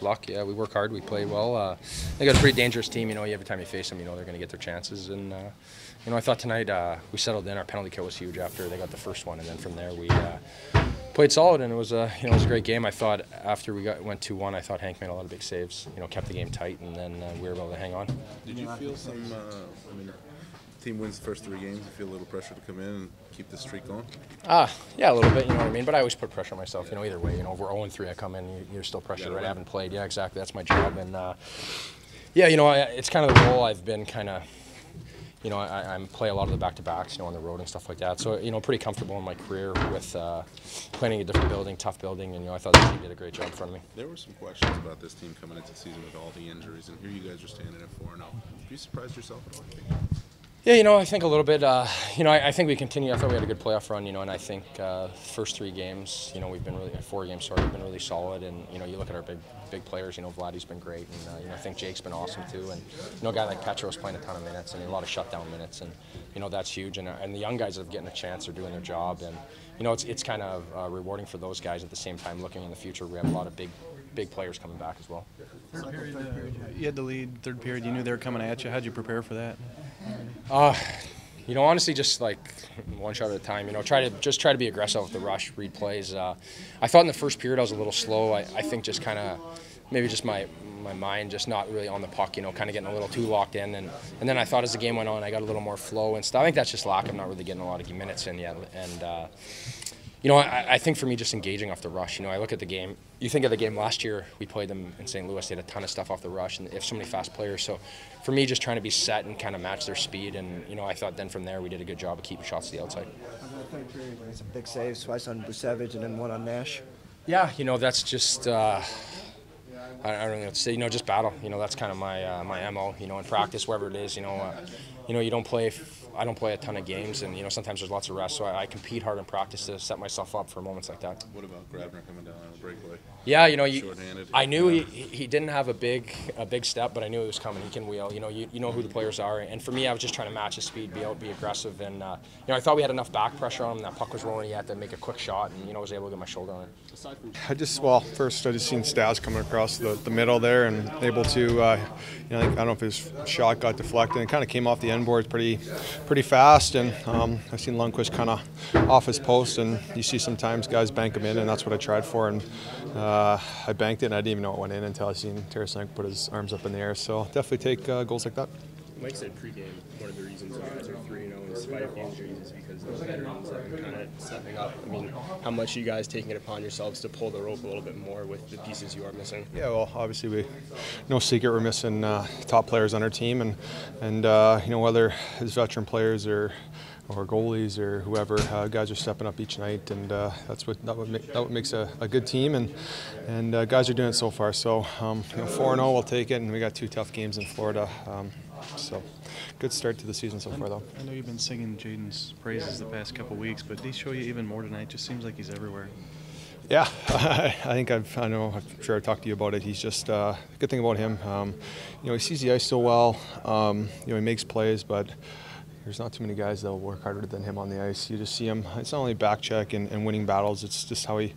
Luck, yeah, we work hard, we play well. They got a pretty dangerous team, every time you face them, they're going to get their chances. And, I thought tonight we settled in. Our penalty kill was huge after they got the first one, and then from there we played solid, and it was a a great game. I thought after we went 2-1, I thought Hank made a lot of big saves, kept the game tight, and then we were able to hang on. Did you feel some, team wins the first 3 games, you feel a little pressure to come in and keep this streak going? Yeah, a little bit, you know what I mean? But I always put pressure on myself, either way. If we're 0-3, I come in, you're still pressure, right? I haven't played. Yeah, exactly. That's my job. And, it's kind of the role I've been kind of, I play a lot of the back-to-backs, on the road and stuff like that. So, pretty comfortable in my career with playing in a different building, tough building, and, I thought the team did a great job for me. There were some questions about this team coming into the season with all the injuries, and here you guys are standing at 4-0. Have you surprised yourself at all? Yeah, I think a little bit. I think we continue. I thought we had a good playoff run, and I think first 3 games, we've been really 4 games. Sorry, we've been really solid. And you look at our big players. Vladdy's been great, and I think Jake's been awesome too. And a guy like Petro's playing a ton of minutes and a lot of shutdown minutes, and that's huge. And the young guys that are getting a chance are doing their job, and it's kind of rewarding for those guys. At the same time, looking in the future, we have a lot of big players coming back as well. Third period, you had the lead. Third period, you knew they were coming at you. How'd you prepare for that? Honestly, just like one shot at a time. Try to be aggressive with the rush, read plays. I thought in the first period I was a little slow. I think just kind of maybe just my mind just not really on the puck. Kind of getting a little too locked in, and then I thought as the game went on, I got a little more flow and stuff. I think that's just lack. I'm not really getting a lot of minutes in yet, and. I think for me, just engaging off the rush. I look at the game. You think of the game last year, we played them in St. Louis. They had a ton of stuff off the rush, and they have so many fast players. So for me, just trying to be set and kind of match their speed. And, I thought then from there, we did a good job of keeping shots to the outside. Some big saves, twice on Busevich and then one on Nash. Yeah, that's just, I don't know what to say, just battle. That's kind of my MO, in practice, wherever it is, you don't play. I don't play a ton of games, and sometimes there's lots of rest, so I compete hard in practice to set myself up for moments like that. What about Grabner coming down on a breakaway? Yeah, I knew he didn't have a big step, but I knew he was coming. He can wheel. You know who the players are, and for me, I was just trying to match his speed, be aggressive, and I thought we had enough back pressure on him. That puck was rolling. He had to make a quick shot, and I was able to get my shoulder on it. First I just seen Stas coming across the middle there and able to, I don't know if his shot got deflected and kind of came off the end boards pretty fast, and I've seen Lundqvist kind of off his post, and you see sometimes guys bank them in, and that's what I tried for, and I banked it, and I didn't even know it went in until I seen Tarasenko put his arms up in the air. So definitely take goals like that. Mike said pregame one of the reasons you guys are 3-0 in spite of the injuries is because those veterans have been kind of stepping up. I mean, how much are you guys taking it upon yourselves to pull the rope a little bit more with the pieces you are missing? Yeah, well, obviously no secret we're missing top players on our team, and whether it's veteran players or goalies or whoever, guys are stepping up each night, and that's what makes a good team, and guys are doing it so far. So 4-0, we'll take it, and we got 2 tough games in Florida. So good start to the season so far, though. I know you've been singing Jaden's praises the past couple weeks, but did he show you even more tonight? Just seems like he's everywhere. Yeah, I'm sure I've talked to you about it. He's just a good thing about him. He sees the ice so well. He makes plays, but there's not too many guys that will work harder than him on the ice. You just see him. It's not only back check and winning battles. It's just how he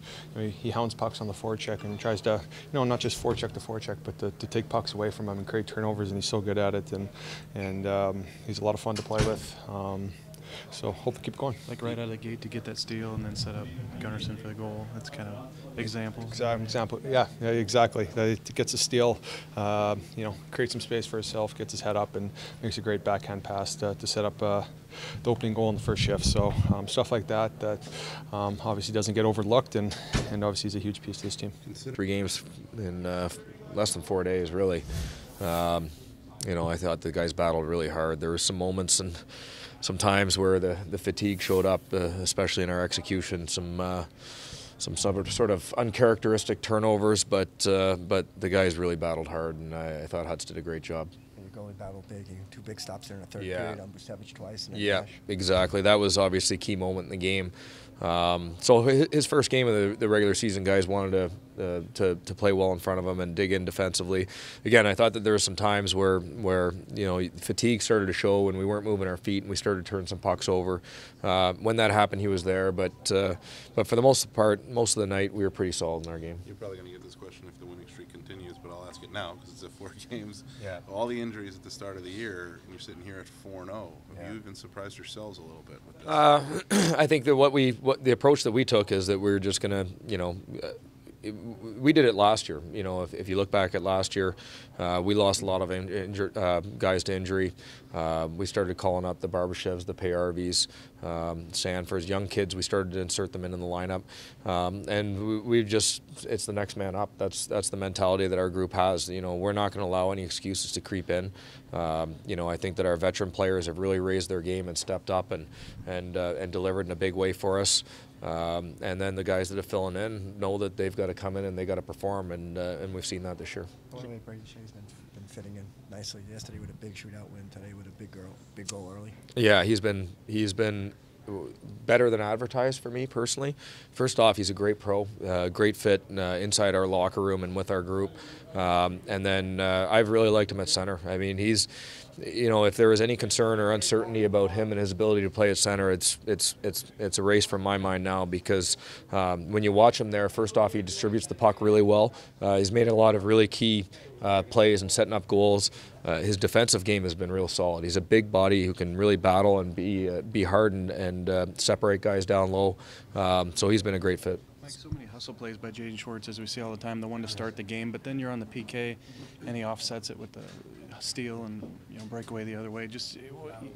hounds pucks on the forecheck and tries to, not just forecheck to forecheck, but to take pucks away from him and create turnovers. And he's so good at it. And he's a lot of fun to play with. So hopefully keep going. Like right out of the gate to get that steal and then set up Gunnarsson for the goal. That's kind of example. Example. Yeah, exactly. He gets a steal, creates some space for himself, gets his head up, and makes a great backhand pass to set up the opening goal in the first shift. So stuff like that obviously doesn't get overlooked, and obviously he's a huge piece to this team. 3 games in less than 4 days, really. I thought the guys battled really hard. There were some moments and some times where the fatigue showed up, especially in our execution. Some sort of uncharacteristic turnovers, but the guys really battled hard, and I thought Hutz did a great job. And your goalie battled big. 2 big stops there in the third period on Busevich twice. And yeah, exactly. That was obviously a key moment in the game. So his first game of the regular season, guys wanted to play well in front of him and dig in defensively. Again, I thought that there were some times where fatigue started to show when we weren't moving our feet and we started to turn some pucks over. When that happened, he was there, but for the most part, most of the night, we were pretty solid in our game. You're probably going to get this question if the winning streak continues, but I'll ask it now because it's at 4 games. Yeah. All the injuries at the start of the year, and you're sitting here at 4-0. Have you even surprised yourselves a little bit with this? I think that the approach that we took is that we were just going to, we did it last year. If you look back at last year, we lost a lot of guys to injury. We started calling up the Barbashevs, the Payarvis, Sanfords, young kids. We started to insert them in the lineup, and it's the next man up. That's the mentality that our group has. We're not going to allow any excuses to creep in. I think that our veteran players have really raised their game and stepped up and delivered in a big way for us. And then the guys that are filling in know that they've got to come in and they got to perform, and we've seen that this year. By the way, Brayden Schenn's been fitting in nicely. Yesterday with a big shootout win. Today with a big goal early. Yeah, he's been better than advertised for me personally. First off, he's a great pro, great fit inside our locker room and with our group. And then I've really liked him at center. I mean, he's, if there was any concern or uncertainty about him and his ability to play at center, it's erased from my mind now because when you watch him there, first off, he distributes the puck really well. He's made a lot of really key plays and setting up goals. His defensive game has been real solid. He's a big body who can really battle and be hard and separate guys down low. So he's been a great fit. Mike, so many hustle plays by Jaden Schwartz, as we see all the time, the one to start the game, but then you're on the PK and he offsets it with the steal and breakaway the other way. Just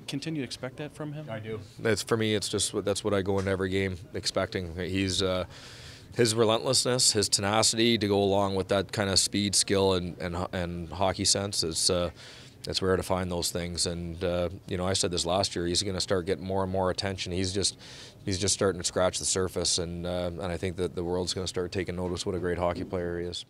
continue to expect that from him? I do. For me, that's what I go into every game expecting. He's his relentlessness, his tenacity to go along with that kind of speed, skill, and hockey sense that's rare to find those things. And I said this last year. He's going to start getting more and more attention. He's just starting to scratch the surface, and I think that the world's going to start taking notice what a great hockey player he is.